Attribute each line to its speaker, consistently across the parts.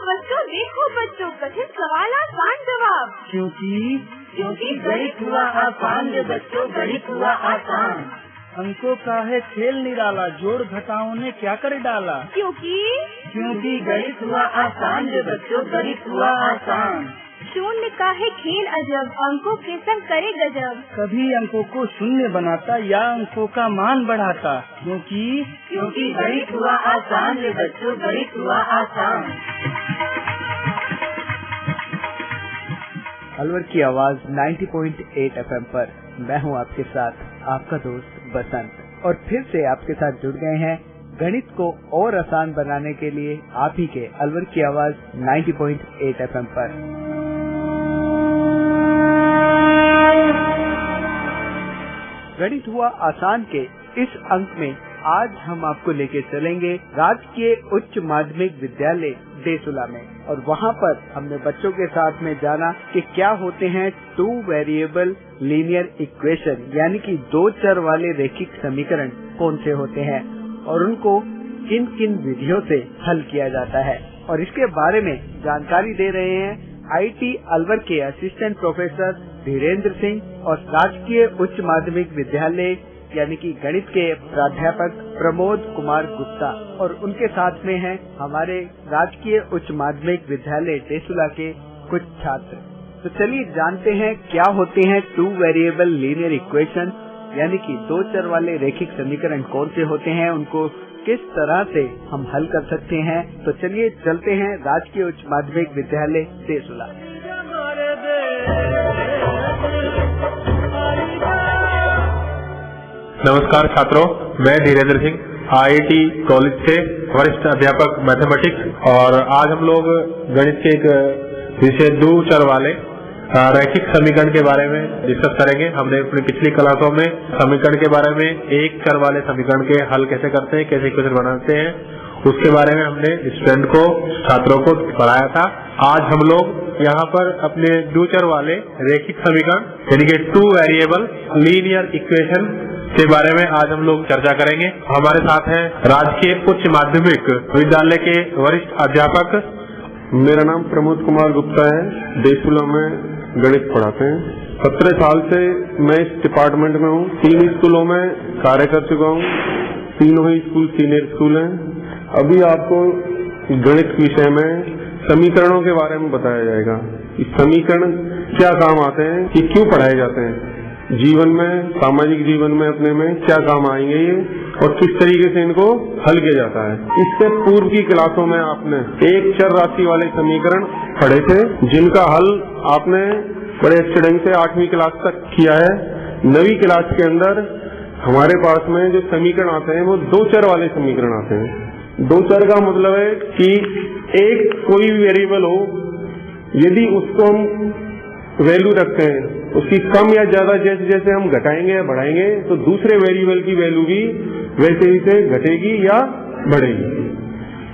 Speaker 1: देखो बच्चों, कठिन सवाल आसान जवाब।
Speaker 2: क्योंकि गणित हुआ आसान रे बच्चों, गणित हुआ आसान।
Speaker 3: अंकों का है खेल निराला, जोड़ घटाओं ने क्या कर डाला।
Speaker 2: क्योंकि गणित हुआ आसान रे बच्चों, गणित हुआ आसान।
Speaker 1: शून्य का है खेल अजब, अंकों के संग करे गजब।
Speaker 3: कभी अंकों को शून्य बनाता या अंकों का मान बढ़ाता।
Speaker 2: क्योंकि गणित हुआ आसान रे बच्चों, गणित हुआ आसान।
Speaker 4: अलवर की आवाज 90.8 FM पर मैं हूं आपके साथ, आपका दोस्त बसंत। और फिर से आपके साथ जुड़ गए हैं गणित को और आसान बनाने के लिए आप ही के अलवर की आवाज 90.8 FM पर। गणित हुआ आसान के इस अंक में आज हम आपको लेके चलेंगे राजकीय उच्च माध्यमिक विद्यालय देसुला में। और वहाँ पर हमने बच्चों के साथ में जाना कि क्या होते हैं 2 वेरिएबल लीनियर इक्वेशन, यानी कि 2 चर वाले रैखिक समीकरण कौन से होते हैं और उनको किन किन विधियों से हल किया जाता है। और इसके बारे में जानकारी दे रहे हैं IIT अलवर के असिस्टेंट प्रोफेसर धीरेन्द्र सिंह और राजकीय उच्च माध्यमिक विद्यालय यानी कि गणित के प्राध्यापक प्रमोद कुमार गुप्ता। और उनके साथ में हैं हमारे राजकीय उच्च माध्यमिक विद्यालय देसुला के कुछ छात्र। तो चलिए जानते हैं क्या होते हैं 2 वेरिएबल लीनियर इक्वेशन, यानी कि 2 चर वाले रैखिक समीकरण कौन से होते हैं, उनको किस तरह से हम हल कर सकते हैं। तो चलिए चलते हैं राजकीय उच्च माध्यमिक विद्यालय देसुला।
Speaker 5: नमस्कार छात्रों, मैं धीरेन्द्र सिंह IIT कॉलेज से वरिष्ठ अध्यापक मैथमेटिक्स। और आज हम लोग गणित के एक विषय 2 चर वाले रैखिक समीकरण के बारे में डिस्कस करेंगे। हमने अपनी पिछली क्लासों में समीकरण के बारे में 1 चर वाले समीकरण के हल कैसे करते हैं, कैसे इक्वेशन बनाते हैं, उसके बारे में हमने स्टूडेंट को, छात्रों को पढ़ाया था। आज हम लोग यहाँ पर अपने 2 चर वाले रैखिक समीकरण यानी कि 2 वेरिएबल लीनियर इक्वेशन के बारे में आज हम लोग चर्चा करेंगे। हमारे साथ हैं राजकीय उच्च माध्यमिक विद्यालय के वरिष्ठ अध्यापक।
Speaker 6: मेरा नाम प्रमोद कुमार गुप्ता है, देसुला में गणित पढ़ाते हैं। 17 साल से मैं इस डिपार्टमेंट में हूँ। 3 स्कूलों में कार्य कर चुका हूँ, तीनों ही स्कूल सीनियर स्कूल हैं। अभी आपको गणित विषय में समीकरणों के बारे में बताया जाएगा कि समीकरण क्या काम आते हैं, कि क्यों पढ़ाए जाते हैं जीवन में, सामाजिक जीवन में अपने में क्या काम आएंगे ये, और किस तरीके से इनको हल किया जाता है। इससे पूर्व की क्लासों में आपने 1 चर राशि वाले समीकरण पढ़े थे, जिनका हल आपने बड़े अच्छे ढंग से 8वीं क्लास तक किया है। 9वीं क्लास के अंदर हमारे पास में जो समीकरण आते हैं वो 2 चर वाले समीकरण आते हैं। 2 चर का मतलब है कि एक कोई भी वेरिएबल हो, यदि उसको हम वैल्यू रखते हैं, उसकी कम या ज्यादा जैसे जैसे हम घटाएंगे या बढ़ाएंगे तो दूसरे वेरिएबल की वैल्यू भी वैसे ही से घटेगी या बढ़ेगी।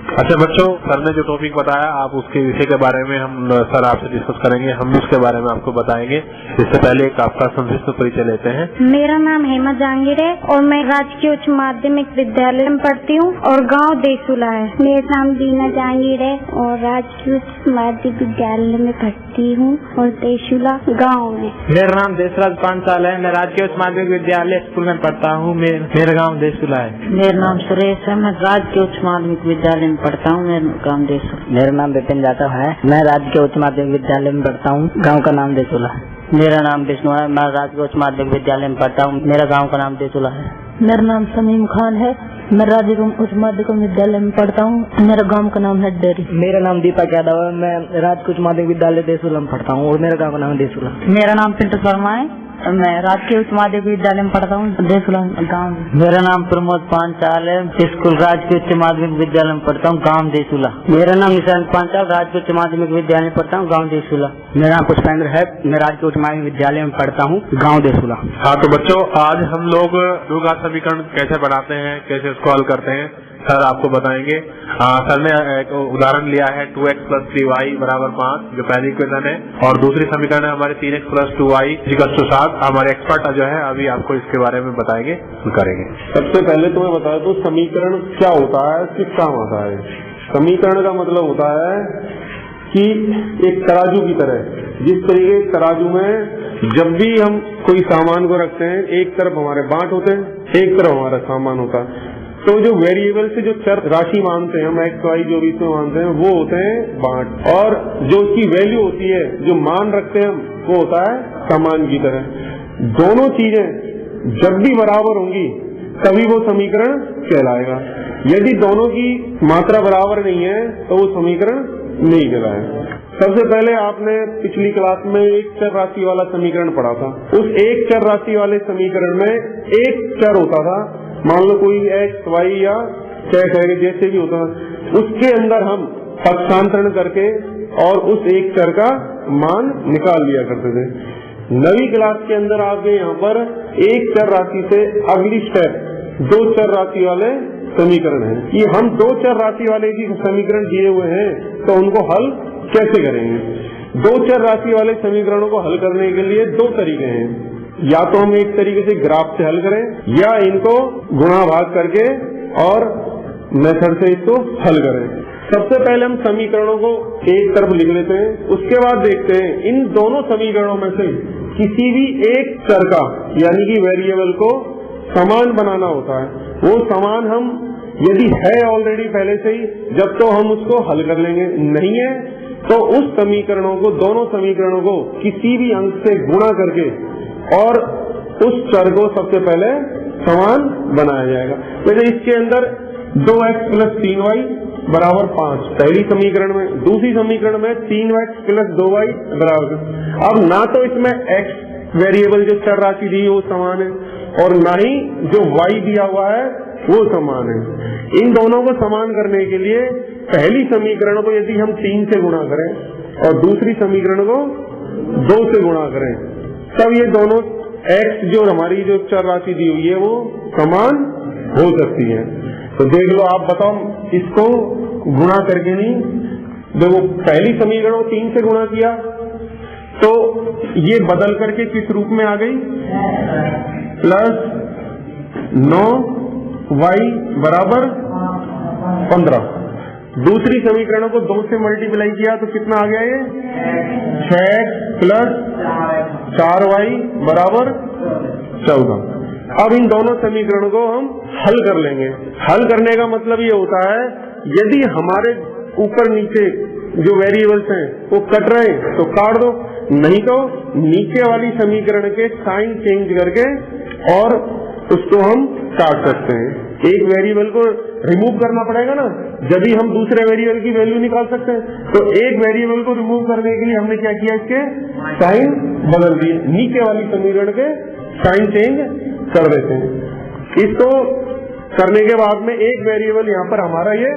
Speaker 5: अच्छा बच्चों, सर ने जो टॉपिक बताया आप उसके विषय के बारे में हम सर आपसे डिस्कस करेंगे, हम उसके बारे में आपको बताएंगे। इससे पहले एक आपका संक्षिप्त परिचय लेते हैं।
Speaker 7: मेरा नाम हेमा जहांगीर है और मैं राजकीय उच्च माध्यमिक विद्यालय में पढ़ती हूँ और गांव देसुला है। मेरा नाम दीना जहांगीर है और राजकीय उच्च माध्यमिक विद्यालय में पढ़ती हूँ और देसुला गाँव में।
Speaker 8: मेरा नाम देसराज पांचाल है, मैं राजकीय उच्च माध्यमिक विद्यालय स्कूल में पढ़ता हूँ, मेरा गाँव देसुला है।
Speaker 9: मेरा नाम सुरेश है, मैं राजकीय उच्च माध्यमिक विद्यालय पढ़ता हूँ, मेरा गाँव देसुला।
Speaker 10: मेरा नाम विपिन जाटव है, मैं राजकीय उच्च माध्यमिक विद्यालय में पढ़ता हूँ, गाँव का नाम देसुला है।
Speaker 11: मेरा नाम विष्णु है, मैं राजकीय उच्च माध्यमिक विद्यालय में पढ़ता हूँ, मेरा गाँव का नाम देसुला है।
Speaker 12: मेरा नाम समीम खान है, मैं राजकीय उच्च माध्यमिक विद्यालय में पढ़ता हूँ, मेरा गाँव का नाम है डेरी।
Speaker 10: मेरा नाम दीपक यादव है, मैं राजकीय उच्च माध्यमिक विद्यालय देसुला में पढ़ता हूँ और मेरा गाँव का नाम देसुला।
Speaker 13: मेरा नाम पिंटू शर्मा है, मैं राजकीय उच्च माध्यमिक विद्यालय में पढ़ता हूँ, देसुला गाँव।
Speaker 11: मेरा नाम प्रमोद पांचाल है, स्कूल राजकीय उच्च माध्यमिक विद्यालय में पढ़ता हूँ, गाँव देसुला।
Speaker 14: मेरा नाम निशांत पांचाल, राजकीय उच्च माध्यमिक विद्यालय में पढ़ता हूँ, गाँव देसुला।
Speaker 15: मेरा नाम पुष्पेंद्र है, मैं राजकीय उच्च माध्यमिक विद्यालय में पढ़ता हूँ, गाँव देसुला।
Speaker 5: हाँ तो बच्चों, आज हम लोग द्विघात समीकरण कैसे बनाते हैं, कैसे उसको हल करते हैं, सर आपको बताएंगे। सर ने एक उदाहरण लिया है 2x + 3y = 5, जो पहली इक्वेशन है, और दूसरी समीकरण है हमारे 3x + 2y = 7। हमारे एक्सपर्ट जो है अभी आपको इसके बारे में बताएंगे, करेंगे।
Speaker 6: सबसे पहले तो मैं बता दूं समीकरण क्या होता है, किस काम आता है। समीकरण का मतलब होता है कि एक तराजू की तरह, जिस तरीके तराजू में जब भी हम कोई सामान को रखते हैं, एक तरफ हमारे बांट होते हैं, एक तरफ हमारा सामान होता है। तो जो वेरिएबल से जो चर राशि मानते हैं हम, एक्स वाई जो भी इसमें मानते हैं, वो होते हैं बांट, और जो उसकी वैल्यू होती है, जो मान रखते हैं हम, वो होता है सामान की तरह। दोनों चीजें जब भी बराबर होंगी तभी वो समीकरण कहलाएगा। यदि दोनों की मात्रा बराबर नहीं है तो वो समीकरण नहीं कहलाएगा। सबसे पहले आपने पिछली क्लास में एक चर राशि वाला समीकरण पढ़ा था। उस एक चर राशि वाले समीकरण में एक चर होता था, मान लो कोई एक्स वाई या जैसे भी होता था, उसके अंदर हम पक्षांतरण करके और उस एक चर का मान निकाल लिया करते थे। नवी क्लास के अंदर आपके यहाँ पर एक चर राशि से अगली स्टेप दो चर राशि वाले समीकरण है कि हम दो चर राशि वाले भी समीकरण दिए हुए हैं तो उनको हल कैसे करेंगे। दो चर राशि वाले समीकरणों को हल करने के लिए दो तरीके हैं, या तो हम एक तरीके से ग्राफ से हल करें या इनको गुणा भाग करके और मेथड से इसको हल करें। सबसे पहले हम समीकरणों को एक तरफ लिख लेते हैं, उसके बाद देखते हैं इन दोनों समीकरणों में से किसी भी एक चर का यानी कि वेरिएबल को समान बनाना होता है। वो समान हम यदि है ऑलरेडी पहले से ही, जब तो हम उसको हल कर लेंगे, नहीं है तो उस समीकरणों को, दोनों समीकरणों को किसी भी अंक से गुणा करके और उस चर को सबसे पहले समान बनाया जाएगा। जैसे इसके अंदर 2x + 3y = 5 पहली समीकरण में, दूसरी समीकरण में 3x + 2y = अब ना तो इसमें x वेरिएबल जो चर राशि दी वो समान है और ना ही जो y दिया हुआ है वो समान है। इन दोनों को समान करने के लिए पहली समीकरण को यदि हम 3 से गुणा करें और दूसरी समीकरण को 2 से गुणा करें, तब ये दोनों x जो हमारी जो चर राशि दी हुई है वो समान हो सकती है। तो देख लो, आप बताओ, इसको गुणा करके नहीं, देखो पहली समीकरण को 3 से गुणा किया तो ये बदल करके किस रूप में आ गई, +9y = 15। दूसरी समीकरणों को 2 से मल्टीप्लाई किया तो कितना आ गया, ये 6x + 4y = 14। अब इन दोनों समीकरणों को हम हल कर लेंगे। हल करने का मतलब ये होता है, यदि हमारे ऊपर नीचे जो वेरिएबल्स हैं वो कट रहे हैं तो काट दो, नहीं तो नीचे वाली समीकरण के साइन चेंज करके और उसको हम काट सकते हैं। एक वेरिएबल को रिमूव करना पड़ेगा ना, जब भी हम दूसरे वेरिएबल की वैल्यू निकाल सकते हैं। तो एक वेरिएबल को रिमूव करने के लिए हमने क्या किया, इसके साइन बदल दिए, नीचे वाली समीकरण के साइन चेंज कर देते हैं। इसको करने के बाद में एक वेरिएबल यहाँ पर हमारा ये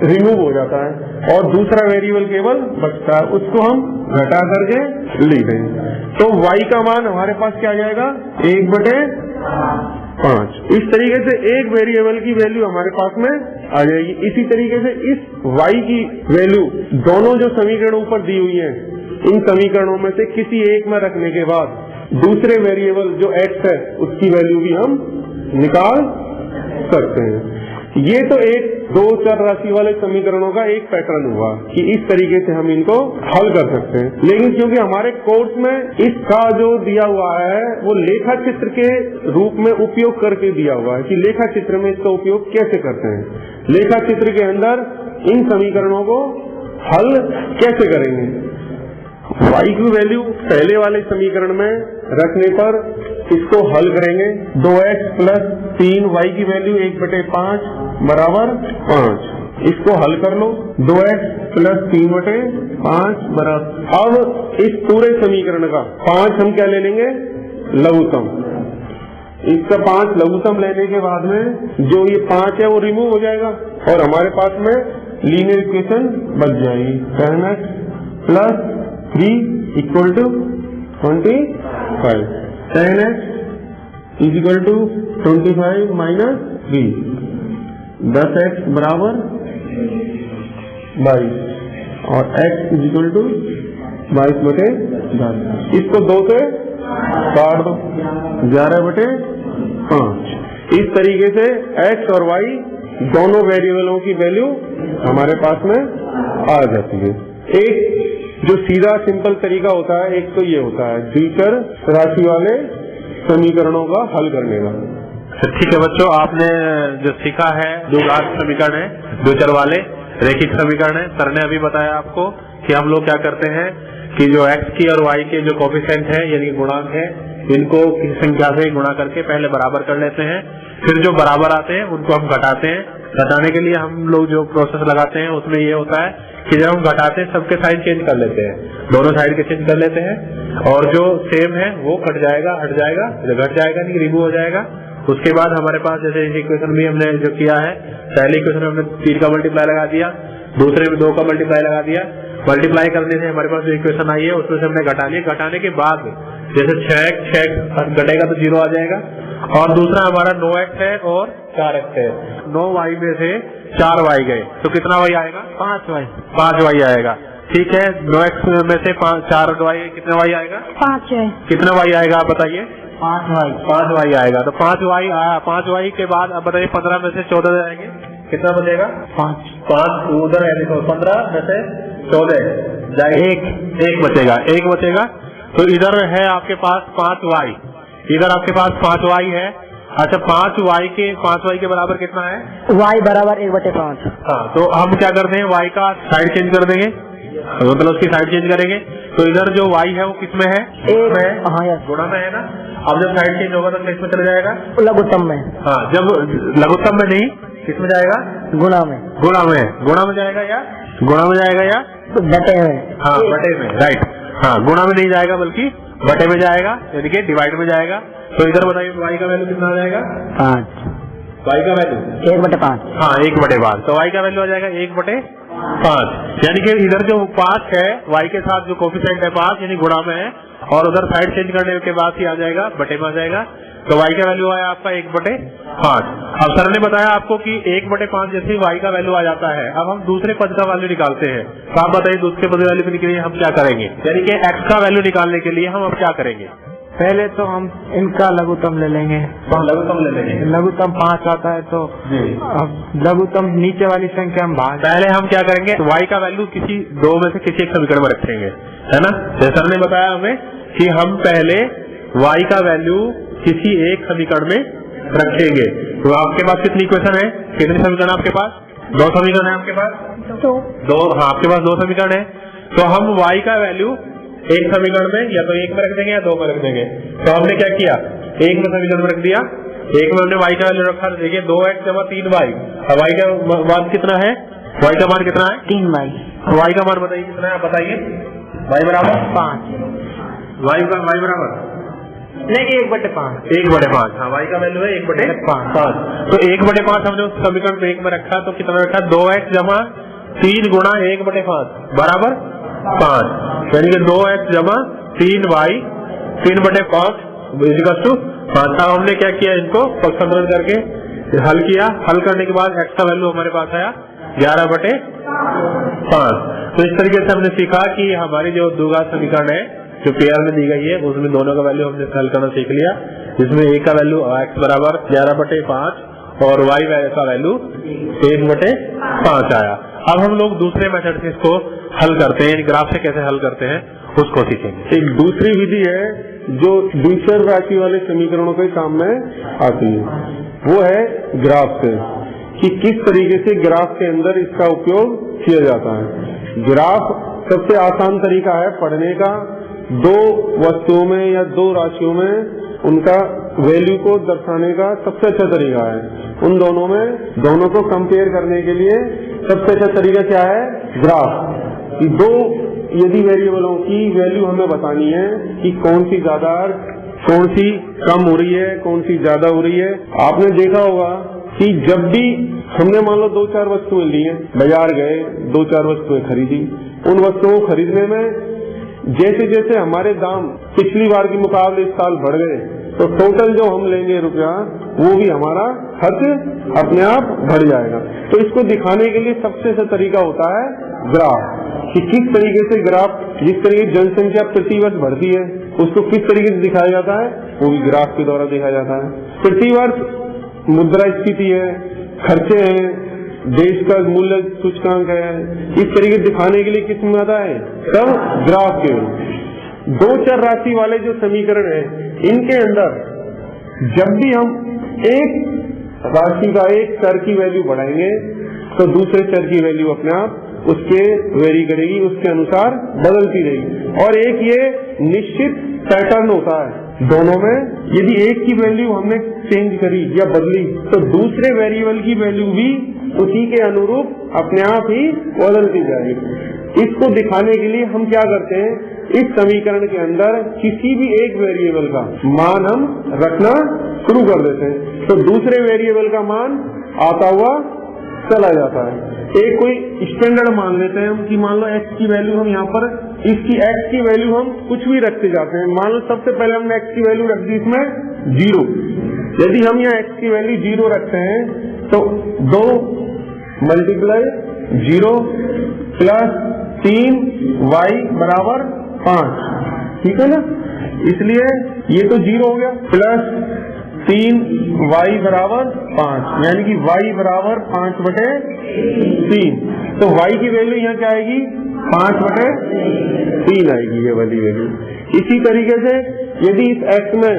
Speaker 6: रिमूव हो जाता है और दूसरा वेरिएबल केवल बचता है, उसको हम घटा करके लिख देंगे। तो y का मान हमारे पास क्या आ जाएगा, 1/5। इस तरीके से एक वेरिएबल की वैल्यू हमारे पास में आ जाएगी। इसी तरीके से इस y की वैल्यू दोनों जो समीकरण ऊपर दी हुई है, इन समीकरणों में से किसी एक में रखने के बाद दूसरे वेरिएबल जो x है उसकी वैल्यू भी हम निकाल सकते हैं। ये तो एक दो चर राशि वाले समीकरणों का एक पैटर्न हुआ कि इस तरीके से हम इनको हल कर सकते हैं। लेकिन क्योंकि हमारे कोर्स में इसका जो दिया हुआ है वो लेखा चित्र के रूप में उपयोग करके दिया हुआ है कि लेखा चित्र में इसका उपयोग कैसे करते हैं। लेखा चित्र के अंदर इन समीकरणों को हल कैसे करेंगे। y की वैल्यू पहले वाले समीकरण में रखने पर इसको हल करेंगे। 2x + 3y की वैल्यू 1/5 = 5। इसको हल कर लो, 2x + 3/5 = अब इस पूरे समीकरण का 5 हम क्या ले लेंगे, लघुत्तम। इसका 5 लघुत्तम लेने के बाद में जो ये 5 है वो रिमूव हो जाएगा और हमारे पास में लीनियर इक्वेशन बच जाएगी। 10x + 3 = 25। 10x = 25 - 3, 10x = 22 और x = 22/10। इसको 2 से काट दो, 11/5। इस तरीके से x और y दोनों वेरिएबलों की वैल्यू हमारे पास में आ जाती है। एक जो सीधा सिंपल तरीका होता है, एक तो ये होता है द्विचर राशि वाले समीकरणों का हल करने का।
Speaker 5: ठीक है बच्चों, आपने जो सीखा है द्विघात समीकरण है, द्विचर वाले रैखिक समीकरण है। सर ने अभी बताया आपको कि हम लोग क्या करते हैं कि जो x की और y के जो कोफिशिएंट है यानी गुणांक है, इनको किसी संख्या से गुणा करके पहले बराबर कर लेते हैं, फिर जो बराबर आते हैं उनको हम घटाते हैं। घटाने के लिए हम लोग जो प्रोसेस लगाते हैं उसमें ये होता है कि जब हम घटाते हैं सबके साइड चेंज कर लेते हैं, दोनों साइड के चेंज कर लेते हैं, और जो सेम है वो कट जाएगा, हट जाएगा, घट जाएगा नहीं रिमूव हो जाएगा। उसके बाद हमारे पास जैसे इक्वेशन भी हमने जो किया है, पहले इक्वेशन में हमने 3 का मल्टीप्लाई लगा दिया, दूसरे में 2 का मल्टीप्लाई लगा दिया। मल्टीप्लाई करने से हमारे पास जो इक्वेशन आई है उसमें से हमने घटा लिया। घटाने के बाद जैसे 6 घटेगा तो 0 आ जाएगा, और दूसरा हमारा 9x है और 4x है, 9y में से 4y गए तो कितना y आएगा? 5y आएगा। ठीक है, 9x में से 4y कितना y आएगा?
Speaker 7: 5y।
Speaker 5: कितना y आएगा आप बताइए? 5y आएगा। तो 5y आया। 5y के बाद अब बताइए 15 में से 14 जाएंगे, कितना बचेगा? 5 उधर है, देखो 15 में से 14 जाएगा, एक बचेगा, एक बचेगा। तो इधर है आपके पास 5y, इधर आपके पास 5y है। अच्छा, 5y के बराबर कितना है?
Speaker 10: y बराबर 1/5।
Speaker 5: हाँ, तो हम क्या करते हैं, y का साइड चेंज कर देंगे, मतलब उसकी साइड चेंज करेंगे। तो इधर जो y है वो किसमें है? एक में।
Speaker 10: हाँ यार,
Speaker 5: गुणा में है ना। अब जब साइड चेंज होगा तो किसमें चला जाएगा?
Speaker 10: लघुत्तम में।
Speaker 5: हाँ, जब लघुत्तम में नहीं, किसमें जाएगा?
Speaker 10: गुणा में।
Speaker 5: गुणा में जाएगा या गुणा में जाएगा या
Speaker 10: बटे में?
Speaker 5: हाँ, बटे में, राइट। हाँ, गुणा में नहीं जाएगा बल्कि बटे में जाएगा, यानी कि डिवाइड में जाएगा। तो इधर बताइए y का वैल्यू कितना आ जाएगा?
Speaker 10: 5।
Speaker 5: y का वैल्यू
Speaker 10: 1/5।
Speaker 5: हाँ, 1/5। तो y का वैल्यू आ जाएगा 1/5, यानी कि इधर जो 5 है y के साथ जो कोफिशिएंट है 5 यानी गुणा में है, और उधर साइड चेंज करने के बाद ही आ जाएगा बटे में आ जाएगा। तो y का वैल्यू आया आपका 1/5। अब सर ने बताया आपको कि 1/5 जैसे y का वैल्यू आ जाता है। अब हम दूसरे पद का वैल्यू निकालते हैं। तो आप बताइए दूसरे पद वैल्यू के लिए हम क्या करेंगे, यानी कि x का वैल्यू निकालने के लिए हम अब क्या करेंगे?
Speaker 8: पहले तो हम इनका लघुत्तम ले लेंगे।
Speaker 5: तो लघुत्तम ले लेंगे।
Speaker 8: लघुत्तम 5 आता है, तो अब लघुत्तम नीचे वाली संख्या हम भाग।
Speaker 5: पहले हम क्या करेंगे, y का वैल्यू किसी दो में से किसी एक समीकरण में रखेंगे, है ना। जैसे सर ने बताया हमें कि हम पहले y का वैल्यू किसी एक समीकरण में रखेंगे। तो आपके पास कितनी इक्वेशन है, कितने समीकरण आपके पास? 2 समीकरण है आपके पास? 2। हाँ, आपके पास 2 समीकरण है। तो हम y का वैल्यू एक समीकरण में या तो 1 में रख देंगे या 2 में रख देंगे। तो हमने क्या किया, 1 में समीकरण में रख दिया, 1 में हमने y का वैल्यू रखा। देखिए 2x जमा 3y। अब y का मान कितना है? y का मान कितना है?
Speaker 10: 3y।
Speaker 5: y का मान बताइए कितना है, आप बताइए। y बराबर 5। y बराबर
Speaker 8: नहीं, 1/5।
Speaker 5: 1/5। हाँ, y का वैल्यू है 1/5। तो 1/5 हमने उस समीकरण में 1 में रखा, तो कितना रखा? 2x जमा 3 गुणा 1/5 बराबर 5, यानी कि 2x जमा 3y 3/5 इक्वल टू 5। हमने क्या किया, इनको पक्षांतरण करके हल किया। हल करने के बाद x का वैल्यू हमारे पास आया 11/5। तो इस तरीके से हमने सीखा कि हमारी जो द्विघात समीकरण है जो पेयर में दी गई है उसमें दोनों का वैल्यू हमने हल करना सीख लिया, जिसमें a का वैल्यू x बराबर 11/5 और y का वैल्यू 1/5 आया। अब हम लोग दूसरे मेथड से इसको हल करते हैं, ग्राफ से कैसे हल करते हैं उसको सीखेंगे।
Speaker 6: एक दूसरी विधि है जो द्विचर राशि वाले समीकरणों के काम में आती है, वो है ग्राफ से, कि किस तरीके से ग्राफ के अंदर इसका उपयोग किया जाता है। ग्राफ सबसे आसान तरीका है पढ़ने का। 2 वस्तुओं में या 2 राशियों में उनका वैल्यू को दर्शाने का सबसे अच्छा तरीका है। उन दोनों में दोनों को कंपेयर करने के लिए सबसे अच्छा तरीका क्या है? ग्राफ। कि 2 यदि वेरिएबलों की वैल्यू हमें बतानी है कि कौन सी ज्यादा, कौन सी कम हो रही है, कौन सी ज्यादा हो रही है। आपने देखा होगा कि जब भी हमने मान लो 2-4 वस्तुएं ली हैं, बाजार गए, 2-4 वस्तुएं खरीदी, उन वस्तुओं को खरीदने में जैसे जैसे हमारे दाम पिछली बार के मुकाबले इस साल बढ़ गए, तो टोटल जो हम लेंगे रुपया वो भी हमारा खर्च अपने आप बढ़ जाएगा। तो इसको दिखाने के लिए सबसे अच्छा तरीका होता है ग्राफ, कि किस तरीके से ग्राफ, जिस तरीके जनसंख्या प्रति वर्ष बढ़ती है उसको किस तरीके से दिखाया जाता है, वो भी ग्राफ के द्वारा दिखाया जाता है। प्रति वर्ष मुद्रास्फीति है, खर्चे हैं, देश का मूल्य सूचकांक है, इस तरीके दिखाने के लिए किस में आता है, सब ग्राफ के। दो चर राशि वाले जो समीकरण है, इनके अंदर जब भी हम एक राशि का एक चर की वैल्यू बढ़ाएंगे तो दूसरे चर की वैल्यू अपने आप उसके वेरी करेगी, उसके अनुसार बदलती रहेगी। और एक ये निश्चित पैटर्न होता है दोनों में, यदि एक की वैल्यू हमने चेंज करी या बदली तो दूसरे वेरिएबल की वैल्यू भी उसी के अनुरूप अपने आप ही बदलती जाएगी। इसको दिखाने के लिए हम क्या करते हैं, इस समीकरण के अंदर किसी भी एक वेरिएबल का मान हम रखना शुरू कर देते हैं, तो दूसरे वेरिएबल का मान आता हुआ चला जाता है। एक कोई स्टैंडर्ड मान लेते हैं हम कि मान लो x की वैल्यू हम यहाँ पर, इसकी x की वैल्यू हम कुछ भी रखते जाते हैं। मान लो सबसे पहले हमने x की वैल्यू रख दी इसमें 0। यदि हम यहाँ x की वैल्यू 0 रखते हैं तो 2 मल्टीप्लाई 0 प्लस 3y बराबर 5, ठीक है ना। इसलिए ये तो 0 हो गया, प्लस 3y बराबर 5, यानी कि y बराबर 5/3। तो y की वैल्यू यहाँ क्या आएगी, 5/3 आएगी, ये वाली वैल्यू। इसी तरीके से यदि इस x में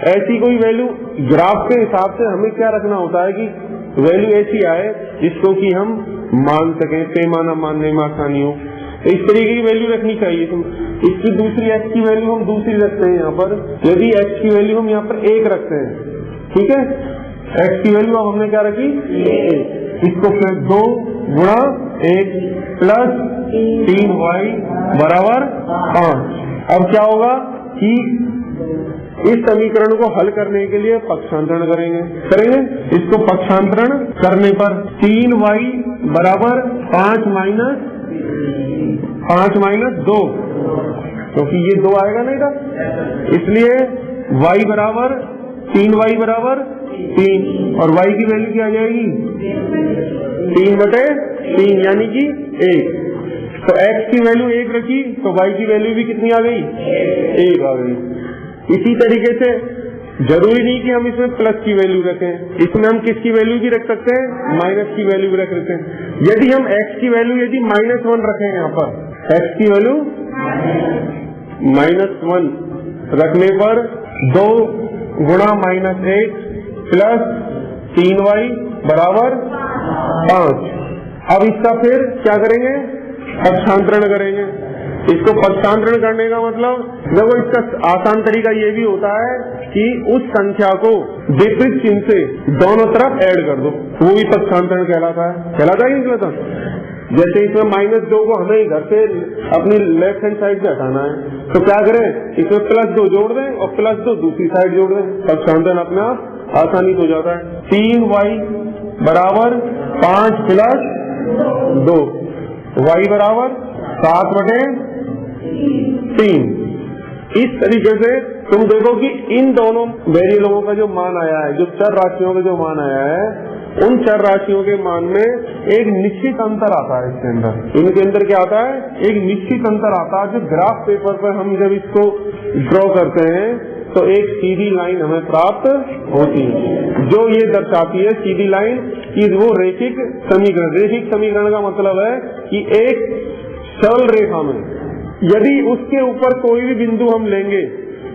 Speaker 6: ऐसी कोई वैल्यू, ग्राफ के हिसाब से हमें क्या रखना होता है कि वैल्यू ऐसी आए जिसको कि हम मान सकें, पैमाना मानने में आसानी हो, इस तरीके की वैल्यू रखनी चाहिए। तो इसकी दूसरी x की वैल्यू हम दूसरी रखते हैं यहाँ पर। यदि x की वैल्यू हम यहाँ पर 1 रखते हैं, ठीक है, x की वैल्यू अब हमने क्या रखी 1, इसको फिर 2 गुणा 1 प्लस 3y बराबर 5। अब क्या होगा कि इस समीकरण को हल करने के लिए पक्षांतरण करेंगे। इसको पक्षांतरण करने पर 3y बराबर 5 माइनस 2, क्योंकि ये 2 आएगा नहीं था, इसलिए y बराबर 3y बराबर 3, और y की वैल्यू क्या आ जाएगी 3/3, यानी कि 1। तो x की वैल्यू 1 रखी तो y की वैल्यू भी कितनी आ गई, 1 आ गई। इसी तरीके से जरूरी नहीं कि हम इसमें प्लस की वैल्यू रखें, इसमें हम किसकी वैल्यू भी रख सकते हैं, माइनस की वैल्यू भी रख सकते हैं। यदि हम x की वैल्यू यदि -1 रखें, यहाँ पर x की वैल्यू -1 रखने पर 2 गुणा -1 प्लस 3y बराबर 5। अब इसका फिर क्या करेंगे, पक्षांतरण करेंगे। इसको पक्षांतरण करने का मतलब देखो, इसका आसान तरीका ये भी होता है कि उस संख्या को विपरीत चिन्ह से दोनों तरफ ऐड कर दो, वो भी पक्षांतरण कहलाता है कि नहीं। जैसे इसमें -2 को हमें इधर से अपनी लेफ्ट हैंड साइड से हटाना है, तो क्या करें, इसमें +2 जोड़ दें और +2 दूसरी साइड जोड़ दें, पक्षांतरण अपने आप आसानी हो जाता है। 3y बराबर 5 प्लस 2, y बराबर 7/3। इस तरीके से तुम देखो कि इन दोनों वेरिएबलों का जो मान आया है, जो चर राशियों का जो मान आया है, उन चर राशियों के मान में एक निश्चित अंतर आता है। इसके अंदर इनके अंदर क्या आता है, एक निश्चित अंतर आता है। जो ग्राफ पेपर पर हम जब इसको ड्रॉ करते हैं तो एक सीधी लाइन हमें प्राप्त होती है, जो ये दर्शाती है सीधी लाइन कि वो रैखिक समीकरण। रैखिक समीकरण का मतलब है कि एक सरल रेखा में यदि उसके ऊपर कोई भी बिंदु हम लेंगे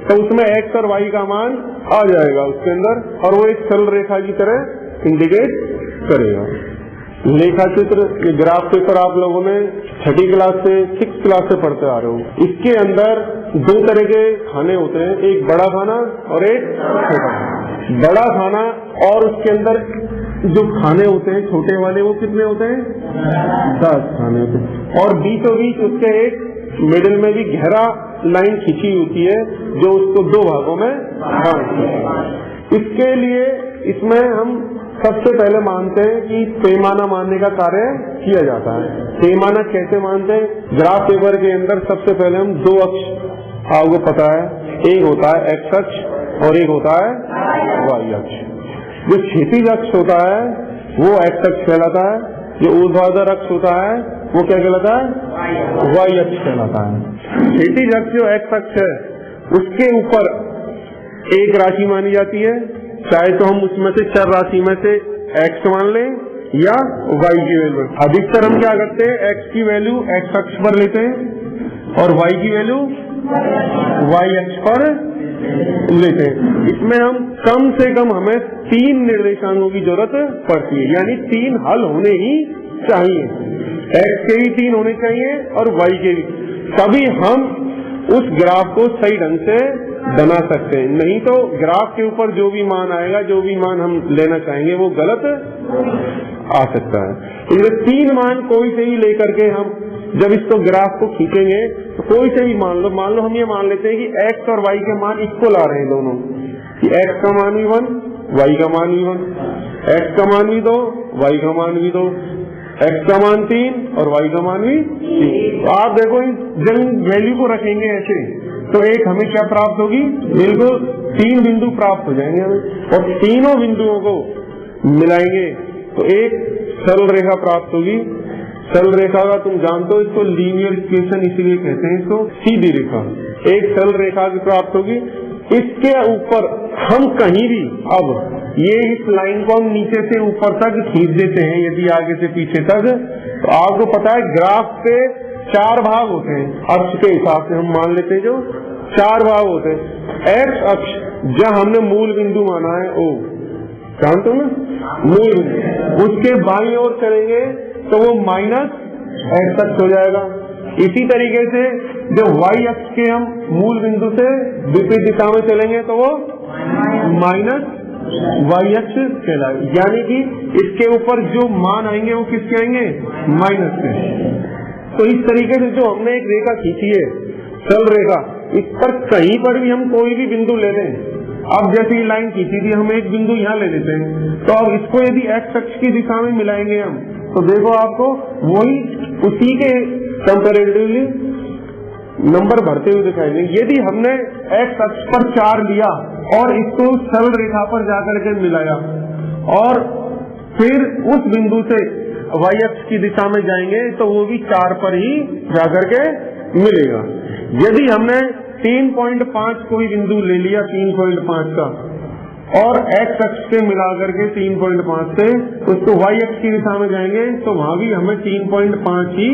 Speaker 6: तो उसमें x और y का मान आ जाएगा उसके अंदर, और वो एक सरल रेखा की तरह इंडिकेट करेगा। लेखा चित्र, ये ग्राफ पेपर आप लोगों ने 6ठी क्लास से 6th क्लास से पढ़ते आ रहे हो। इसके अंदर 2 तरह के खाने होते हैं, एक बड़ा खाना और एक छोटा खाना। बड़ा खाना और उसके अंदर जो खाने होते हैं छोटे वाले, वो कितने होते हैं, 10 खाने होते हैं, और बीचों बीच उसके एक मिडिल में भी गहरा लाइन खींची होती है जो उसको 2 भागों में बांटती है। इसके लिए इसमें हम सबसे पहले मानते हैं कि पैमाना मानने का कार्य किया जाता है। पैमाना कैसे मानते हैं, ग्राफ पेपर के अंदर सबसे पहले हम 2 अक्ष आपको पता है, एक होता है x अक्ष और एक होता है y अक्ष। जो क्षैतिज अक्ष होता है वो x अक्ष कहलाता है, जो ऊर्ध्वाधर अक्ष होता है वो क्या कहलाता है, y अक्ष कहलाता है। क्षैतिज अक्ष जो x अक्ष है उसके ऊपर एक राशि मानी जाती है, चाहे तो हम उसमें से चर राशि में से x मान लें या y की वैल्यू। अधिकतर हम क्या करते हैं, x की वैल्यू x अक्ष पर लेते हैं और y की वैल्यू y अक्ष पर लेते हैं। इसमें हम कम से कम हमें 3 निर्देशांकों की जरूरत पड़ती है, यानी 3 हल होने ही चाहिए। x के भी 3 होने चाहिए और y के भी, तभी हम उस ग्राफ को सही ढंग से बना सकते हैं। नहीं तो ग्राफ के ऊपर जो भी मान आएगा, जो भी मान हम लेना चाहेंगे वो गलत आ सकता है। इसलिए 3 मान कोई से ही लेकर के हम जब इसको ग्राफ को खींचेंगे तो कोई से ही मान लो हम ये मान लेते हैं कि x और y के मान इक्वल आ रहे हैं दोनों, कि x का मान भी 1, y का मान भी 1, x का मान भी 2, y का मान भी 2, x का मान 3 और y का मान भी 3। तो आप देखो जब इन वैल्यू को रखेंगे ऐसे तो एक हमें क्या प्राप्त होगी, बिल्कुल 3 बिंदु प्राप्त हो जाएंगे हमें, और तीनों बिंदुओं को मिलाएंगे तो एक सरल रेखा प्राप्त होगी। सरल रेखा का तुम जानते हो इसको लीनियर इक्वेशन इसलिए कहते हैं, इसको सीधी रेखा। एक सरल रेखा की प्राप्त होगी। इसके ऊपर हम कहीं भी, अब ये इस लाइन को हम नीचे से ऊपर तक खींच देते हैं यदि आगे से पीछे तक, तो आपको पता है ग्राफ पे 4 भाग होते हैं। अक्ष के हिसाब से हम मान लेते हैं जो 4 भाग होते हैं। एक्स अक्ष जहाँ हमने मूल बिंदु माना है O, जानते हो ना, मूल बिंदु, उसके बाईं ओर चलेंगे तो वो -x अक्ष हो जाएगा। इसी तरीके से जो y अक्ष के हम मूल बिंदु से विपरीत दिशा में चलेंगे तो वो -y अक्ष कहलाएगा। यानी कि इसके ऊपर जो मान आएंगे वो किसके आएंगे, माइनस के। तो इस तरीके से जो हमने एक रेखा खींची है, सरल रेखा, इस पर कहीं पर भी हम कोई भी बिंदु ले लें। अब जैसे ये लाइन खींची थी, हम एक बिंदु यहाँ ले लेते हैं, तो अब इसको यदि x अक्ष की दिशा में मिलाएंगे हम, तो देखो आपको वही उसी के कंपैरेटिवली नंबर बढ़ते हुए दिखाई देंगे। यदि हमने x अक्ष पर 4 लिया और इसको सरल रेखा पर जाकर के मिलाया और फिर उस बिंदु से y अक्ष की दिशा में जाएंगे तो वो भी 4 पर ही जाकर के मिलेगा। यदि हमने 3.5 कोई बिंदु ले लिया 3.5 का और x अक्ष के मिलाकर के 3.5 से उसको y अक्ष की दिशा में जाएंगे तो वहां भी हमें 3.5 ही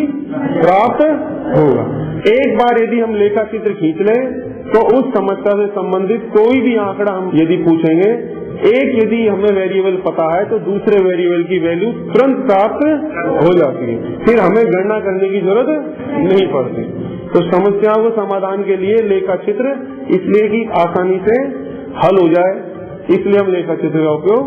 Speaker 6: प्राप्त होगा। एक बार यदि हम लेखा चित्र खींच लें तो उस समस्या से संबंधित कोई भी आंकड़ा हम यदि पूछेंगे, एक यदि हमें वेरिएबल पता है तो दूसरे वेरिएबल की वैल्यू तुरंत प्राप्त हो जाती है, फिर हमें गणना करने की जरूरत नहीं पड़ती। तो समस्याओं को समाधान के लिए लेखा चित्र, इसलिए कि आसानी से हल हो जाए, इसलिए हम लेखा चित्र का उपयोग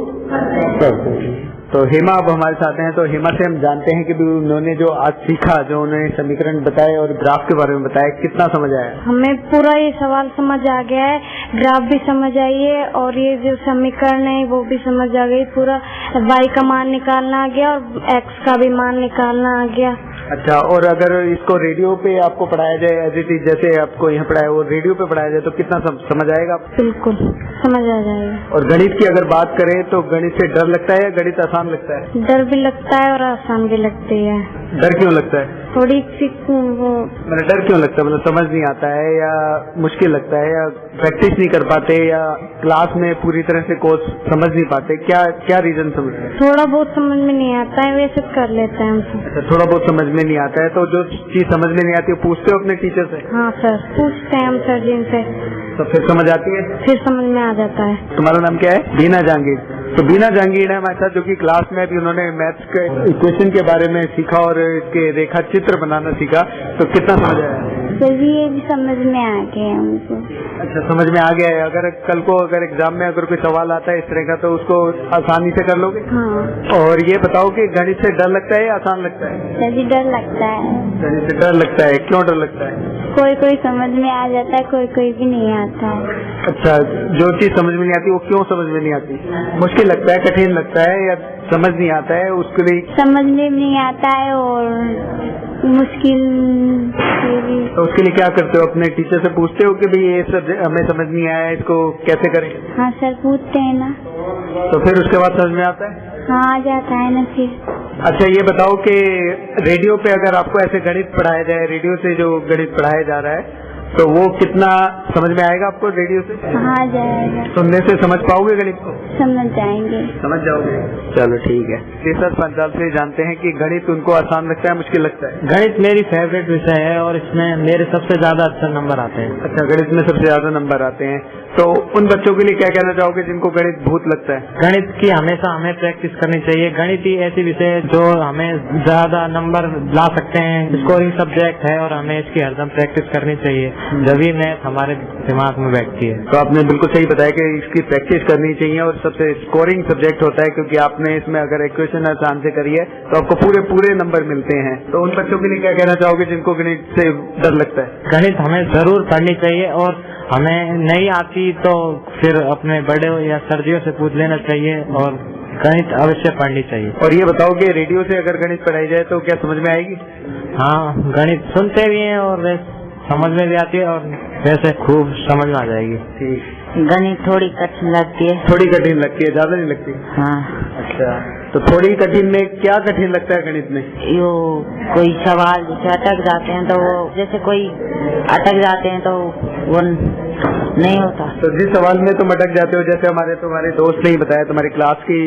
Speaker 6: करते हैं।
Speaker 4: तो हेमा अब हमारे साथ हैं, तो हेमा से हम जानते हैं कि उन्होंने जो आज सीखा, जो उन्होंने समीकरण बताए और ग्राफ के बारे में बताया, कितना समझ आया?
Speaker 7: हमें पूरा ये सवाल समझ आ गया है, ग्राफ भी समझ आई है और ये जो समीकरण है वो भी समझ आ गई। पूरा y का मान निकालना आ गया और x का भी मान निकालना आ गया।
Speaker 4: अच्छा, और अगर इसको रेडियो पे आपको पढ़ाया जाए एज इट इज, जैसे आपको यहाँ पढ़ाया वो रेडियो पे पढ़ाया जाए तो कितना समझ आएगा?
Speaker 7: बिल्कुल समझ आ जाएगा।
Speaker 4: और गणित की अगर बात करें तो गणित से डर लगता है या गणित आसान लगता है?
Speaker 7: डर भी लगता है और आसान भी लगती है।
Speaker 4: डर क्यों लगता है?
Speaker 7: थोड़ी सी
Speaker 4: मतलब डर क्यों लगता है? मतलब समझ नहीं आता है या मुश्किल लगता है या प्रैक्टिस नहीं कर पाते या क्लास में पूरी तरह से कोर्स समझ नहीं पाते? क्या रीजन समझते हैं?
Speaker 7: थोड़ा बहुत समझ में नहीं आता है, वैसे कर लेते हैं हम।
Speaker 4: अच्छा, थोड़ा बहुत समझ में नहीं आता है, तो जो चीज समझ में नहीं आती है पूछते हो अपने टीचर से?
Speaker 7: हाँ सर, पूछते हैं हम सर जी से।
Speaker 4: तो फिर समझ आती है?
Speaker 7: फिर समझ में आ जाता है।
Speaker 4: तुम्हारा नाम क्या है? बीना जहांगीर। तो बीना जहांगीर है हमारे साथ, जो कि क्लास में भी उन्होंने मैथ्स के इक्वेशन के बारे में सीखा और इसके रेखा चित्र बनाना सीखा। तो कितना समझ आया?
Speaker 7: सर जी ये भी समझ में आ गया हमको।
Speaker 4: अच्छा, समझ में आ गया है। अगर कल को अगर एग्जाम में अगर कोई सवाल आता है इस तरह का तो उसको आसानी से कर लोगे?
Speaker 7: हाँ।
Speaker 4: और ये बताओ कि गणित से डर लगता है या आसान लगता है?
Speaker 7: सर जी डर लगता है।
Speaker 4: गणित से डर लगता है, क्यों डर लगता है?
Speaker 7: कोई समझ में आ जाता है, कोई भी नहीं आता है।
Speaker 4: अच्छा, जो चीज समझ में नहीं आती वो क्यों समझ में नहीं आती? मुश्किल लगता है, कठिन लगता है या समझ नहीं आता है? उसके लिए
Speaker 7: समझ में नहीं आता है और मुश्किल।
Speaker 4: तो उसके लिए क्या करते हो? अपने टीचर से पूछते हो कि भाई ये सब हमें समझ नहीं आया, इसको कैसे करें?
Speaker 7: हाँ सर, पूछते हैं ना।
Speaker 4: तो फिर उसके बाद समझ में आता है?
Speaker 7: हाँ, आ जाता है ना फिर।
Speaker 4: अच्छा, ये बताओ कि रेडियो पे अगर आपको ऐसे गणित पढ़ाया जाए, रेडियो से जो गणित पढ़ाया जा रहा है, तो वो कितना समझ में आएगा आपको रेडियो से?
Speaker 7: हाँ जाएगा।
Speaker 4: सुनने से समझ पाओगे गणित को?
Speaker 7: समझ जाएंगे।
Speaker 4: समझ जाओगे? चलो ठीक है। सर पंचाल से जानते हैं कि गणित उनको आसान लगता है मुश्किल लगता है?
Speaker 8: गणित मेरी फेवरेट विषय है और इसमें मेरे सबसे ज्यादा अच्छे नंबर आते हैं।
Speaker 4: अच्छा, गणित में सबसे ज्यादा नंबर आते हैं। तो उन बच्चों के लिए क्या कहना चाहोगे जिनको गणित बहुत लगता है?
Speaker 8: गणित की हमेशा हमें प्रैक्टिस करनी चाहिए। गणित ही ऐसी विषय है जो हमें ज्यादा नंबर ला सकते हैं, स्कोरिंग सब्जेक्ट है और हमें इसकी हरदम प्रैक्टिस करनी चाहिए, जभी मैथ हमारे दिमाग में बैठती है।
Speaker 4: तो आपने बिल्कुल सही बताया कि इसकी प्रैक्टिस करनी चाहिए और सबसे स्कोरिंग सब्जेक्ट होता है, क्योंकि आपने इसमें अगर इक्वेशन आसान से करी है तो आपको पूरे नंबर मिलते हैं। तो उन बच्चों के लिए क्या कहना चाहोगे जिनको गणित से डर लगता है?
Speaker 8: गणित हमें जरूर पढ़नी चाहिए और हमें नहीं आती तो फिर अपने बड़े या सर्दियों से पूछ लेना चाहिए और गणित अवश्य पढ़नी चाहिए।
Speaker 4: और ये बताओ कि रेडियो से अगर गणित पढ़ाई जाए तो क्या समझ में आएगी?
Speaker 8: हाँ, गणित सुनते भी हैं और समझ में भी आती है और वैसे खूब समझ में आ जाएगी।
Speaker 4: ठीक।
Speaker 9: गणित थोड़ी कठिन लगती है।
Speaker 4: थोड़ी कठिन लगती है, ज्यादा नहीं लगती?
Speaker 9: हाँ।
Speaker 4: अच्छा, तो थोड़ी कठिन में क्या कठिन लगता है गणित में?
Speaker 9: यो कोई सवाल जैसे अटक जाते हैं तो वो जैसे कोई अटक जाते हैं तो वो नहीं होता।
Speaker 4: तो जिस सवाल में तुम अटक जाते हो, जैसे तुम्हारे दोस्त ने ही बताया, तुम्हारी क्लास की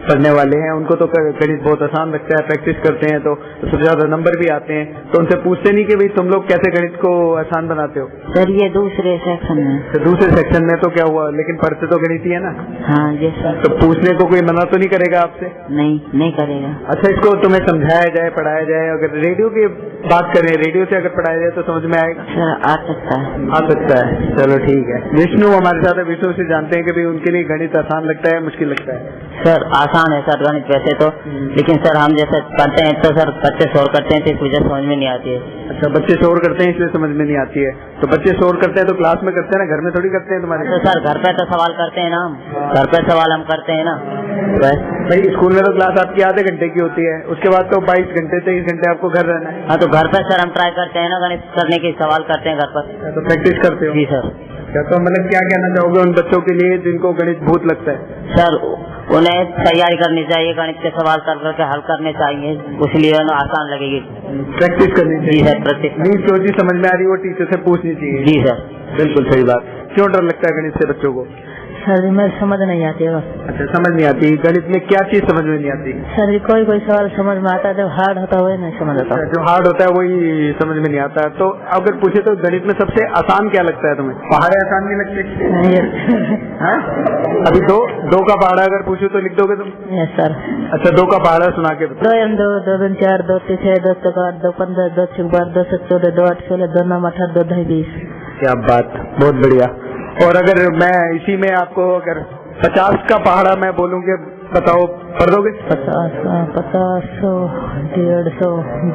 Speaker 4: पढ़ने वाले हैं, उनको तो गणित बहुत आसान लगता है, प्रैक्टिस करते हैं तो सबसे ज्यादा नंबर भी आते हैं, तो उनसे पूछते नहीं कि भाई तुम लोग कैसे गणित को आसान बनाते हो?
Speaker 9: सर ये दूसरे सेक्शन में।
Speaker 4: तो दूसरे सेक्शन में तो क्या हुआ, लेकिन पढ़ते तो गणित ही है ना?
Speaker 9: हाँ जैसे।
Speaker 4: तो पूछने को कोई मना तो नहीं करेगा आपसे?
Speaker 9: नहीं करेगा।
Speaker 4: अच्छा, इसको तुम्हें समझाया जाए, पढ़ाया जाए, अगर रेडियो की बात करें, रेडियो से अगर पढ़ाया जाए तो समझ में आएगा?
Speaker 9: सर आ सकता है।
Speaker 4: आ सकता है, चलो ठीक है। विष्णु हमारे साथ है, विष्णु से जानते हैं कि भाई उनके लिए गणित आसान लगता है मुश्किल लगता है?
Speaker 11: सर आसान है सर गणित वैसे तो, लेकिन सर हम जैसे पढ़ते हैं तो सर बच्चे शोर करते हैं तो इस वजह समझ में नहीं आती है।
Speaker 4: अच्छा, बच्चे शोर करते हैं इसलिए समझ में नहीं आती है। तो बच्चे शोर करते हैं तो क्लास में करते हैं ना, घर में थोड़ी करते हैं तुम्हारे?
Speaker 11: तो सर घर पे तो सवाल करते हैं ना हम, घर पे सवाल हम करते हैं ना।
Speaker 4: भाई स्कूल में तो क्लास आपकी आधे घंटे की होती है, उसके बाद तो 22 घंटे 23 घंटे आपको घर रहना है।
Speaker 11: हाँ, तो घर पे सर हम ट्राई करते हैं ना गणित करने के, सवाल करते हैं घर पर।
Speaker 4: तो प्रैक्टिस करते हो?
Speaker 11: जी सर।
Speaker 4: क्या तो मतलब क्या कहना चाहोगे उन बच्चों के लिए जिनको गणित बहुत लगता है?
Speaker 11: सर उन्हें तैयारी करनी चाहिए, गणित के सवाल कर करके हल करने चाहिए, इसलिए उन्हें आसान लगेगी।
Speaker 4: प्रैक्टिस करनी चाहिए?
Speaker 11: जी सर, प्रैक्टिस।
Speaker 4: नहीं जो चीज समझ में आ रही है वो टीचर से पूछनी चाहिए?
Speaker 11: जी सर,
Speaker 4: बिल्कुल सही बात। क्यों डर लगता है गणित से बच्चों को?
Speaker 12: सर मैं समझ नहीं आती है।
Speaker 4: अच्छा, समझ नहीं आती। गणित में क्या चीज समझ में नहीं आती?
Speaker 12: सर कोई सवाल समझ में आता है, जब हार्ड होता है वही नहीं समझ आता।
Speaker 4: जो हार्ड होता है वही समझ में नहीं आता। तो अगर पूछे तो गणित में सबसे आसान क्या लगता है तुम्हें? पहाड़े आसान नहीं लगते? अभी दो का पहाड़ा अगर पूछो तो लिख दोगे तुम?
Speaker 12: Yes sir.
Speaker 4: अच्छा, 2 का पहाड़ा सुना के।
Speaker 12: 2 2 2 2 4 2 3 6 2 7 8 2 15 2 6 12 2 7 14 2 8 16 2 9 18 2 2 20।
Speaker 4: क्या बात, बहुत बढ़िया। और अगर मैं इसी में आपको अगर 50 का पहाड़ा मैं बोलूँगी, बताओ पढ़ दोगे?
Speaker 12: 50 100 150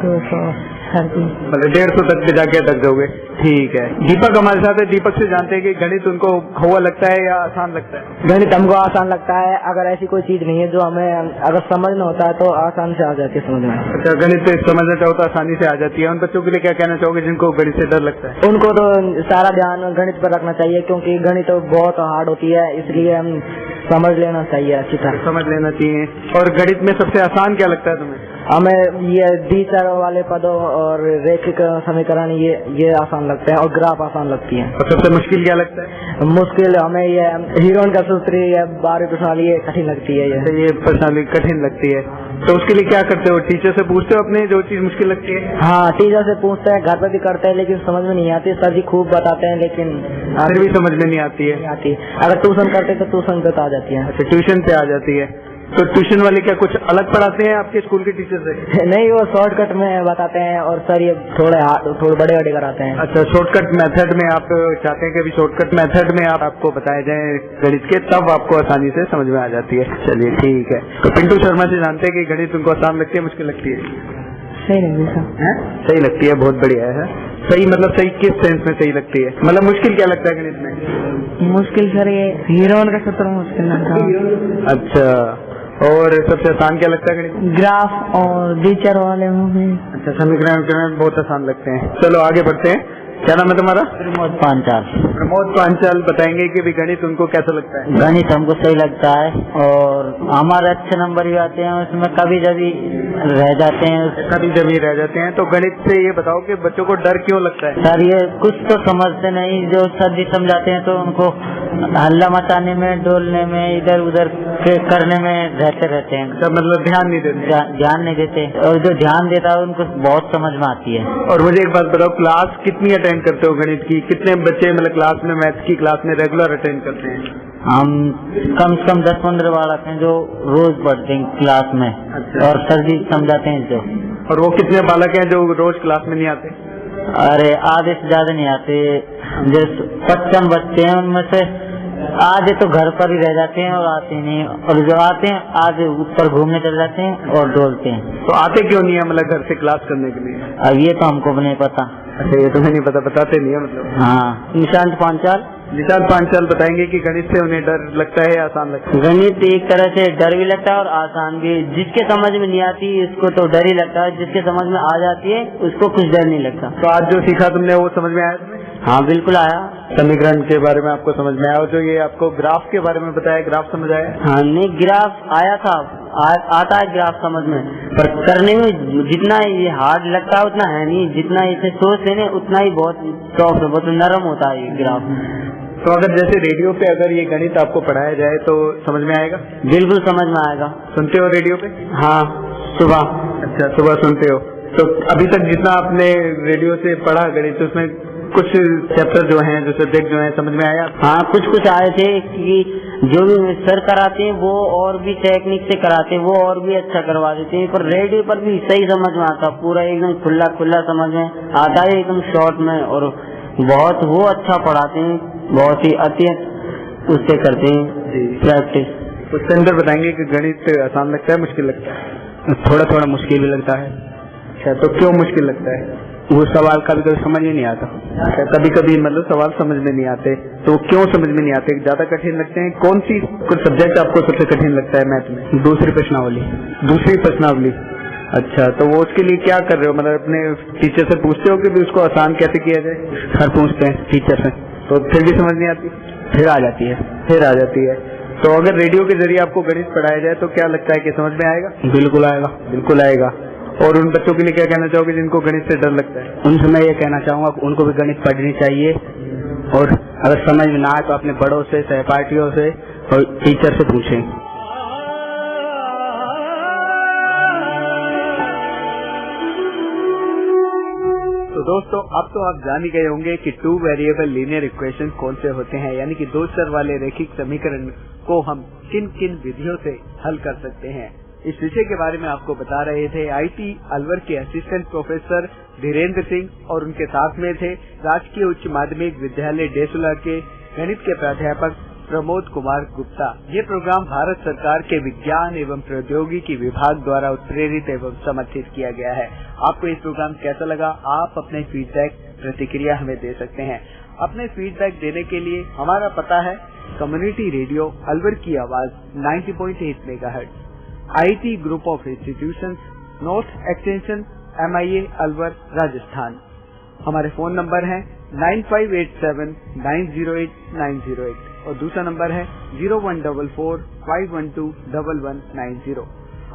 Speaker 12: 200
Speaker 4: मतलब 150 तक के जाके अटक जाओगे। ठीक है। दीपक हमारे साथ है, दीपक से जानते हैं कि गणित उनको हुआ लगता है या आसान लगता है?
Speaker 10: गणित हमको आसान लगता है, अगर ऐसी कोई चीज नहीं है जो हमें अगर समझना होता है तो आसान से आ जाती है समझ में।
Speaker 4: अच्छा, गणित समझना चाहो तो आसानी से आ जाती है। उन बच्चों के लिए क्या कहना चाहोगे जिनको गणित से डर लगता है?
Speaker 10: उनको तो सारा ध्यान गणित पर रखना चाहिए, क्योंकि गणित बहुत हार्ड होती है, इसलिए हम समझ लेना चाहिए, अच्छी तरह
Speaker 4: समझ लेना चाहिए। और गणित में सबसे आसान क्या लगता है तुम्हें?
Speaker 10: हमें ये द्विचर वाले पदों और रैखिक समीकरण ये आसान लगते हैं और ग्राफ आसान लगती है।
Speaker 4: और सबसे मुश्किल क्या लगता है?
Speaker 10: मुश्किल हमें ये हीरोन का सूत्र या 12वीं प्रश्नावली ये कठिन लगती है।
Speaker 4: ये प्रश्नावली कठिन लगती है, तो उसके लिए क्या करते हो? टीचर से पूछते हो अपने जो चीज मुश्किल लगती है?
Speaker 10: हाँ, टीचर से पूछते हैं, घर पे भी करते हैं, लेकिन समझ में नहीं आती। सर जी खूब बताते हैं लेकिन
Speaker 4: फिर भी समझ में नहीं आती है।
Speaker 10: अगर ट्यूशन करते तो ट्यूशन पे आ जाती है।
Speaker 4: अच्छा, ट्यूशन पे आ जाती है। तो ट्यूशन वाले क्या कुछ अलग पढ़ाते हैं आपके स्कूल के टीचर से?
Speaker 10: नहीं, वो शॉर्टकट में बताते हैं और सर ये थोड़े बड़े कराते हैं।
Speaker 4: अच्छा, शॉर्टकट मेथड में आप चाहते हैं कि अभी शॉर्टकट मेथड में आपको बताए जाए गणित के, तब आपको आसानी से समझ में आ जाती है। चलिए ठीक है। तो पिंटू शर्मा से जानते हैं कि गणित उनको आसान लगती है मुश्किल लगती है?
Speaker 12: सही लगती है।
Speaker 4: सही लगती है, बहुत बढ़िया है। सही मतलब सही किस सेंस में सही लगती है? मतलब मुश्किल क्या लगता है गणित में?
Speaker 12: मुश्किल सर ये हीरोन का सूत्र मुश्किल लगता है।
Speaker 4: अच्छा, और सबसे आसान क्या लगता है गणित?
Speaker 12: ग्राफ और द्विचर वाले में।
Speaker 4: अच्छा, समीकरण बहुत आसान लगते हैं। चलो आगे बढ़ते हैं। क्या नाम है तुम्हारा?
Speaker 11: प्रमोद पांचाल।
Speaker 4: प्रमोद पांचाल बताएंगे कि भी गणित उनको कैसा लगता है?
Speaker 11: गणित हमको सही लगता है और हमारे अच्छे नंबर भी आते हैं, उसमें कभी कभी रह जाते हैं।
Speaker 4: कभी कभी रह जाते हैं। तो गणित से ये बताओ कि बच्चों को डर क्यों लगता है?
Speaker 11: सर ये कुछ तो समझते नहीं, जो सर जी समझाते हैं तो उनको हल्ला मचाने में, डोलने में, इधर उधर करने में रहते हैं।
Speaker 4: मतलब ध्यान नहीं देते?
Speaker 11: ध्यान नहीं देते, और जो ध्यान देता है उनको बहुत समझ में आती है।
Speaker 4: और मुझे एक बात बताओ, क्लास कितनी अटेंड करते हो गणित की? कितने बच्चे मतलब क्लास में, मैथ्स की क्लास में रेगुलर अटेंड करते हैं?
Speaker 11: हम कम से कम 10-15 बालक हैं जो रोज पढ़ते हैं क्लास में। अच्छा। और सर जी समझाते हैं जो।
Speaker 4: और वो कितने बालक हैं जो रोज क्लास में नहीं आते?
Speaker 11: अरे आधे से ज्यादा नहीं आते, जो 55 बच्चे हैं उनमें से आधे तो घर पर ही रह जाते हैं और आते नहीं, और जो आते हैं आधे ऊपर घूमने चले जाते हैं और डोलते हैं।
Speaker 4: तो आते क्यों नहीं है मतलब घर से क्लास करने के लिए?
Speaker 11: अब ये तो हमको भी नहीं पता।
Speaker 4: अच्छा, ये तुम्हें नहीं पता, बताते नहीं है मतलब?
Speaker 11: हाँ।
Speaker 4: निशांत पांचाल। निशांत पांचाल बताएंगे कि गणित से उन्हें डर लगता है या आसान लगता है?
Speaker 14: गणित एक तरह से डर भी लगता है और आसान भी। जिसके समझ में नहीं आती उसको तो डर ही लगता है, जिसके समझ में आ जाती है उसको कुछ डर नहीं लगता।
Speaker 4: तो आज जो सीखा तुमने वो समझ में आया तुम्हें?
Speaker 14: हाँ बिल्कुल आया।
Speaker 4: समीकरण के बारे में आपको समझ में आया, और जो ये आपको ग्राफ के बारे में बताया, ग्राफ समझ आया?
Speaker 14: हाँ नहीं, ग्राफ आया था, आता है ग्राफ समझ में, पर करने में जितना ये हार्ड लगता है उतना है नहीं। जितना इसे सोचते हैं उतना ही बहुत सॉफ्ट, बहुत नरम होता है ये ग्राफ।
Speaker 4: तो अगर जैसे रेडियो पे अगर ये गणित आपको पढ़ाया जाए तो समझ में आएगा?
Speaker 14: बिल्कुल समझ में आएगा।
Speaker 4: सुनते हो रेडियो पे?
Speaker 14: हाँ सुबह।
Speaker 4: अच्छा, सुबह सुनते हो। तो अभी तक जितना आपने रेडियो से पढ़ा गणित, उसमें कुछ चैप्टर जो हैं, जो सब्जेक्ट जो हैं, समझ में आया?
Speaker 14: हाँ कुछ आए थे कि जो भी सर कराते हैं वो और भी टेक्निक से कराते हैं, वो और भी अच्छा करवा देते हैं, पर रेडियो पर भी सही समझ में आता, पूरा एकदम खुला समझ में आता है, एकदम शॉर्ट में, और बहुत वो अच्छा पढ़ाते हैं, बहुत ही अत्यंत उससे करते हैं प्रैक्टिस।
Speaker 4: उसके अंदर बताएंगे कि गणित आसान लगता है, मुश्किल लगता है?
Speaker 15: थोड़ा मुश्किल भी लगता है।
Speaker 4: अच्छा, तो क्यों मुश्किल लगता है?
Speaker 15: वो सवाल कभी कभी समझ में नहीं आता।
Speaker 4: अच्छा, कभी कभी मतलब सवाल समझ में नहीं आते, तो क्यों समझ में नहीं आते? ज्यादा कठिन लगते हैं? कौन सी कुछ सब्जेक्ट आपको सबसे कठिन लगता है मैथ में?
Speaker 15: दूसरी प्रश्नावली।
Speaker 4: दूसरी प्रश्नावली। अच्छा, तो वो उसके लिए क्या कर रहे हो? मतलब अपने टीचर से पूछते हो कि भी उसको आसान कैसे किया जाए?
Speaker 15: सर पूछते हैं टीचर से,
Speaker 4: तो फिर भी समझ नहीं आती?
Speaker 15: फिर आ जाती है।
Speaker 4: फिर आ जाती है। तो अगर रेडियो के जरिए आपको गणित पढ़ाया जाए तो क्या लगता है कि समझ में आएगा?
Speaker 15: बिल्कुल आएगा।
Speaker 4: बिल्कुल आएगा। और उन बच्चों के लिए क्या कहना चाहोगे जिनको गणित से डर लगता है?
Speaker 15: उनसे मैं ये कहना चाहूंगा कि उनको भी गणित पढ़नी चाहिए, और अगर समझ में ना आए तो अपने बड़ों से, सहपाठियों से और टीचर से पूछें।
Speaker 4: तो दोस्तों, अब तो आप जान ही गए होंगे कि 2 वेरिएबल लीनियर इक्वेशन कौन से होते हैं, यानी कि 2 चर वाले रैखिक समीकरण को हम किन किन विधियों से हल कर सकते हैं। इस विषय के बारे में आपको बता रहे थे आईटी अलवर के असिस्टेंट प्रोफेसर धीरेन्द्र सिंह, और उनके साथ में थे राजकीय उच्च माध्यमिक विद्यालय डेसुला के गणित के प्राध्यापक प्रमोद कुमार गुप्ता। ये प्रोग्राम भारत सरकार के विज्ञान एवं प्रौद्योगिकी विभाग द्वारा उत्प्रेरित एवं समर्थित किया गया है। आपको ये प्रोग्राम कैसा लगा? आप अपने फीडबैक, प्रतिक्रिया हमें दे सकते हैं। अपने फीडबैक देने के लिए हमारा पता है कम्युनिटी रेडियो अलवर की आवाज 90.8 megahertz, IT group of institutions, north extension, MIA Alwar, Rajasthan. हमारे फोन नंबर है 9587908908 और दूसरा नंबर है 014451211190।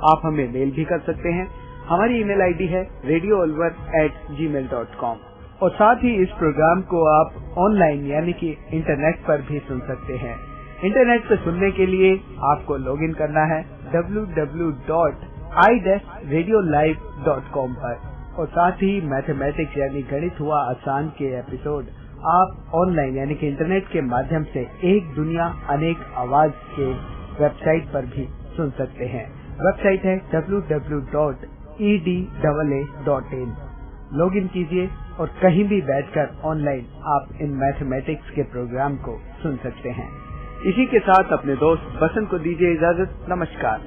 Speaker 4: आप हमें मेल भी कर सकते हैं। हमारी ईमेल आईडी है radioalwar@gmail.com। और साथ ही इस प्रोग्राम को आप ऑनलाइन यानी कि इंटरनेट पर भी सुन सकते हैं। इंटरनेट पर सुनने के लिए आपको लॉगिन करना है www.i-radiolive.com पर, और साथ ही मैथमेटिक्स यानी गणित हुआ आसान के एपिसोड आप ऑनलाइन यानी कि इंटरनेट के माध्यम से एक दुनिया अनेक आवाज के वेबसाइट पर भी सुन सकते हैं। वेबसाइट है www.edaa.in। लॉगिन कीजिए और कहीं भी बैठकर ऑनलाइन आप इन मैथमेटिक्स के प्रोग्राम को सुन सकते हैं। इसी के साथ अपने दोस्त बसंत को दीजिए इजाजत। नमस्कार।